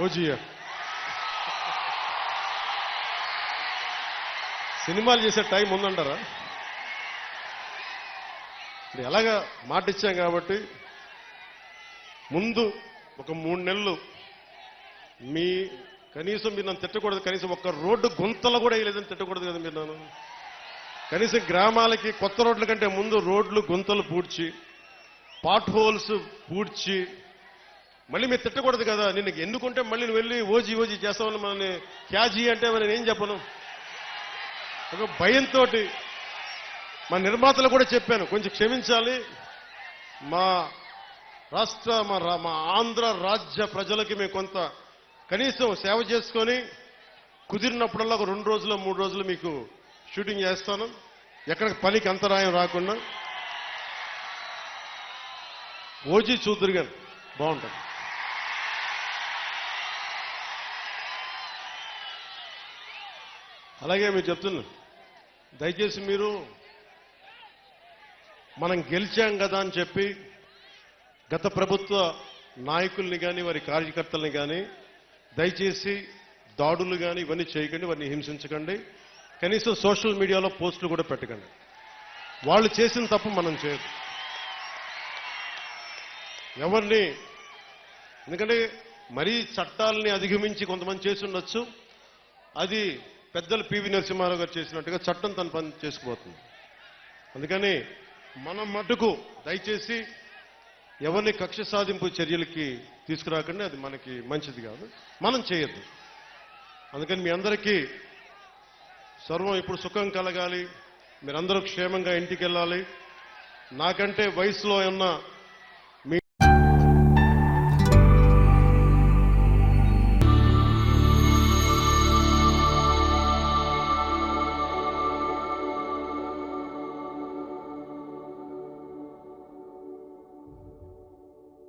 ఓజీయా సినిమాలు చేసే టైం ఉందంటారా? ఎలాగా మాట ఇచ్చాం కాబట్టి ముందు ఒక 3 నెలలు మీ కనీసం మీరు నన్ను తిట్టకూడదు, కనీసం ఒక్క రోడ్డు గుంతలు కూడా వేయలేదని తిట్టకూడదు కదా మీరు నన్ను. కనీసం గ్రామాలకి కొత్త రోడ్ల కంటే ముందు రోడ్లు గుంతలు పూడ్చి పాట్ హోల్స్ పూడ్చి మళ్ళీ మీరు తిట్టకూడదు కదా. నిన్ను ఎందుకుంటే మళ్ళీ నువ్వు వెళ్ళి ఓజీ చేస్తామని మనల్ని క్యాజీ అంటే మరి నేనేం చెప్పను. ఒక భయంతో మా నిర్మాతలు కూడా చెప్పాను, కొంచెం క్షమించాలి, మా రాష్ట్ర మా ఆంధ్ర రాజ్య ప్రజలకి మేము కొంత కనీసం సేవ చేసుకొని కుదిరినప్పుడల్లా ఒక 2 రోజులు 3 రోజులు మీకు షూటింగ్ చేస్తాను, ఎక్కడ పనికి అంతరాయం రాకుండా. ఓజీ చూద్దరు గారు బాగుంటుంది. అలాగే మీరు చెప్తున్నా, దయచేసి మీరు మనం గెలిచాం కదా అని చెప్పి గత ప్రభుత్వ నాయకుల్ని కానీ వారి కార్యకర్తల్ని కానీ దయచేసి దాడులు కానీ ఇవన్నీ చేయకండి, వారిని హింసించకండి, కనీసం సోషల్ మీడియాలో పోస్టులు కూడా పెట్టకండి. వాళ్ళు చేసిన తప్పు మనం చేయదు ఎవరిని. ఎందుకంటే మరీ చట్టాలని అధిగమించి కొంతమంది చేసి ఉండొచ్చు, అది పెద్దలు పివి నరసింహారావు గారు చేసినట్టుగా చట్టం తన పని చేసుకుపోతుంది. అందుకని మనం మటుకు దయచేసి ఎవరిని కక్ష సాధింపు చర్యలకి తీసుకురాకండి, అది మనకి మంచిది కాదు, మనం చేయొద్దు. అందుకని మీ అందరికీ సర్వం ఇప్పుడు సుఖం కలగాలి, మీరందరూ క్షేమంగా ఇంటికి వెళ్ళాలి. నాకంటే వయసులో ఉన్న